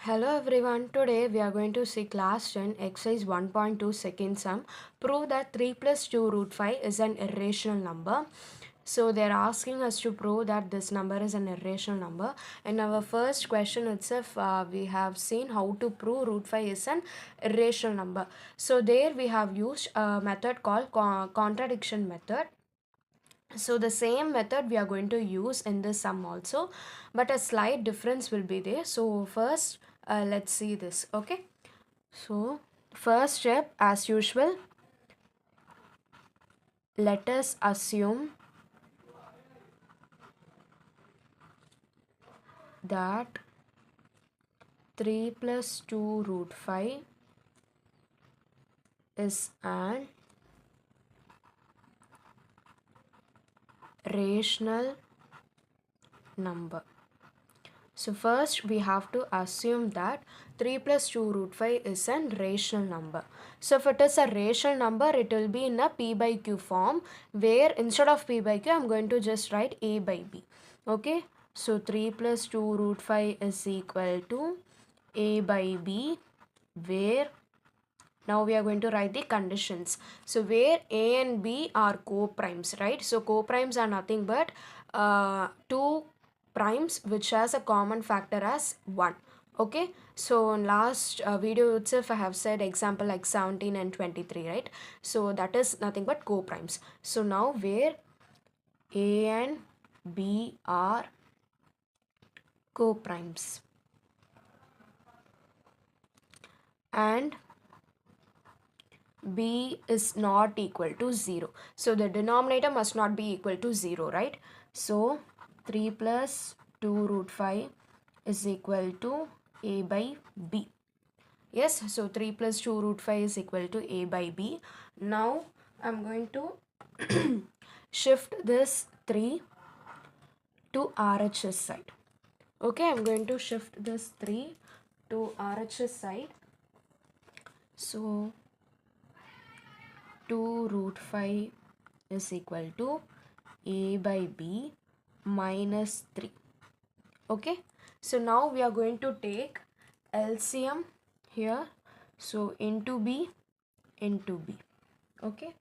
Hello everyone, today we are going to see class 10 exercise 1.2 second sum. Prove that 3 plus 2 root 5 is an irrational number. So they are asking us to prove that this number is an irrational number. In our first question itself, we have seen how to prove root 5 is an irrational number. So there we have used a method called contradiction method. So the same method we are going to use in this sum also, but a slight difference will be there. So first let's see this. Okay, so first step, as usual, let us assume that 3 plus 2 root 5 is an rational number. So first we have to assume that 3 plus 2 root 5 is a rational number. So if it is a rational number, it will be in a p by q form, where instead of p by q, I am going to just write a by b. Okay, so 3 plus 2 root 5 is equal to a by b, where now we are going to write the conditions. So where a and b are co-primes, right? So co-primes are nothing but two primes which has a common factor as 1. Okay, so in last video itself I have said example like 17 and 23, right? So that is nothing but co-primes. So now where a and b are co-primes and b is not equal to 0. So the denominator must not be equal to 0, right? So 3 plus 2 root 5 is equal to a by b. Yes, so 3 plus 2 root 5 is equal to a by b. Now I'm going to shift this 3 to RHS side. Okay, I'm going to shift this 3 to RHS side. So 2 root 5 is equal to a by b minus 3. Okay, so now we are going to take LCM here. So into b. Okay,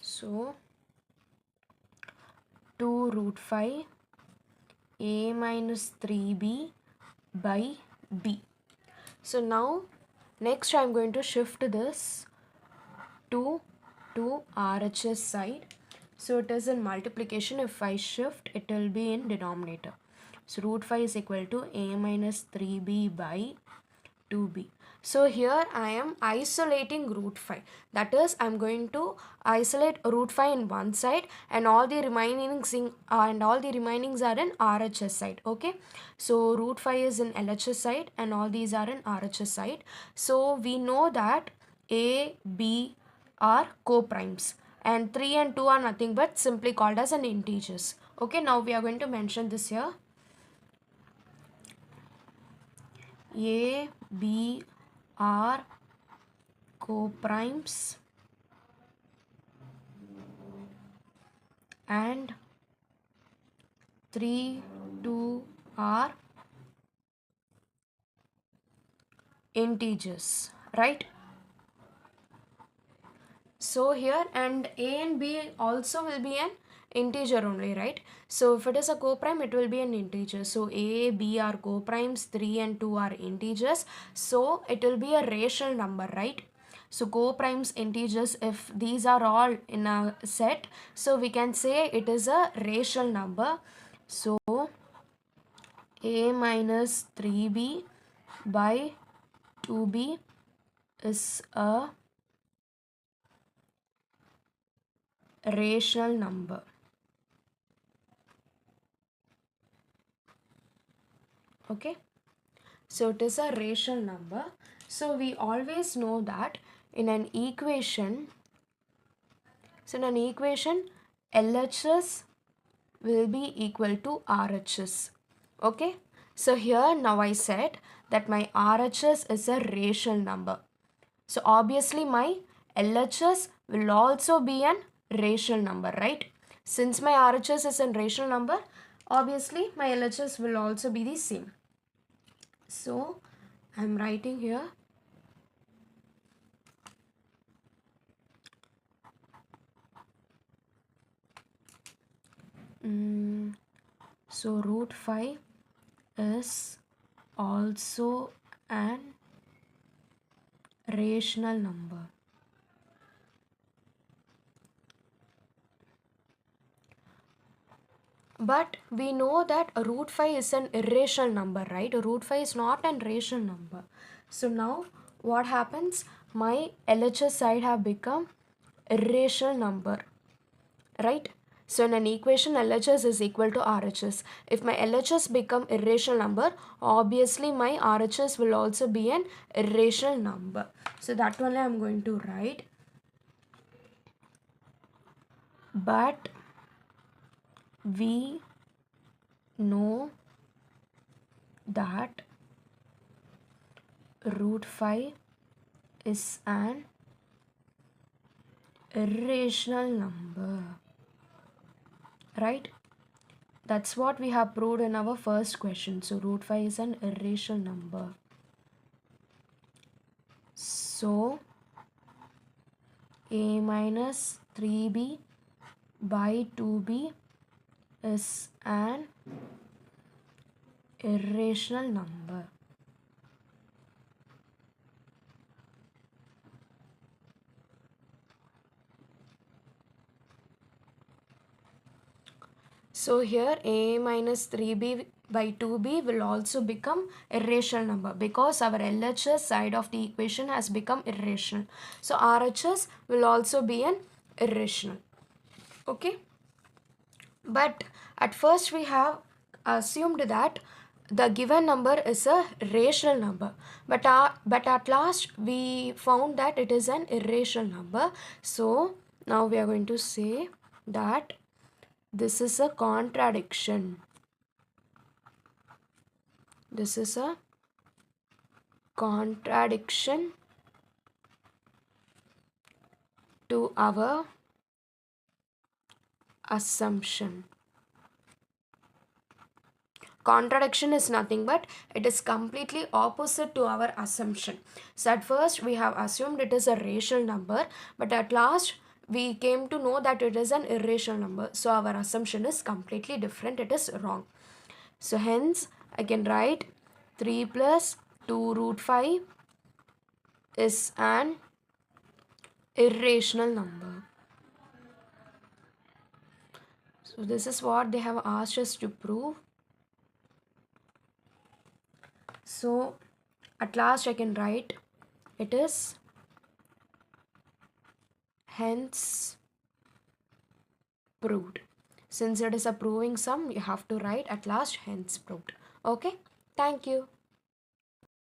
so 2 root 5 a minus 3b by b. So now next I'm going to shift this to RHS side. So it is in multiplication. If I shift, it will be in denominator. So root 5 is equal to a minus 3b by 2b. So here I am isolating root 5. That is, I am going to isolate root 5 in one side, and all the remainings are in RHS side. Okay, so root 5 is in LHS side and all these are in RHS side. So we know that a, b are co-primes and 3 and 2 are nothing but simply called as an integers. Okay, now we are going to mention this here. A, B are co-primes and 3, 2 are integers, right? So here, and a and b also will be an integer only, right? So if it is a co-prime, it will be an integer. So a, b are co-primes, 3 and 2 are integers. So it will be a rational number, right? So co-primes, integers, if these are all in a set, so we can say it is a rational number. So a minus 3b by 2b is a rational number. Okay, so it is a rational number. So we always know that in an equation, LHS will be equal to RHS. Okay, so here now I said that my RHS is a rational number. So obviously my LHS will also be an rational number, right? Since my RHS is a rational number, obviously my LHS will also be the same. So I'm writing here. So root 5 is also an rational number. But we know that root 5 is an irrational number, right? Root 5 is not an rational number. So now what happens? My LHS side have become irrational number, right? So in an equation, LHS is equal to RHS. If my LHS become irrational number, obviously my RHS will also be an irrational number. So that only I'm going to write. But we know that root 5 is an irrational number, right? That's what we have proved in our first question. So root 5 is an irrational number. So a minus 3b by 2b is an irrational number. So here a minus 3b by 2b will also become irrational number because our LHS side of the equation has become irrational. So RHS will also be an irrational. Okay. But at first we have assumed that the given number is a rational number, but at last we found that it is an irrational number. So now we are going to say that this is a contradiction. This is a contradiction to our assumption. Contradiction is nothing but it is completely opposite to our assumption. So at first we have assumed it is a rational number, but at last we came to know that it is an irrational number. So our assumption is completely different. It is wrong. So hence I can write 3 plus 2 root 5 is an irrational number. So this is what they have asked us to prove. So at last I can write it is hence proved. Since it is a proving sum, you have to write at last hence proved. Okay, thank you.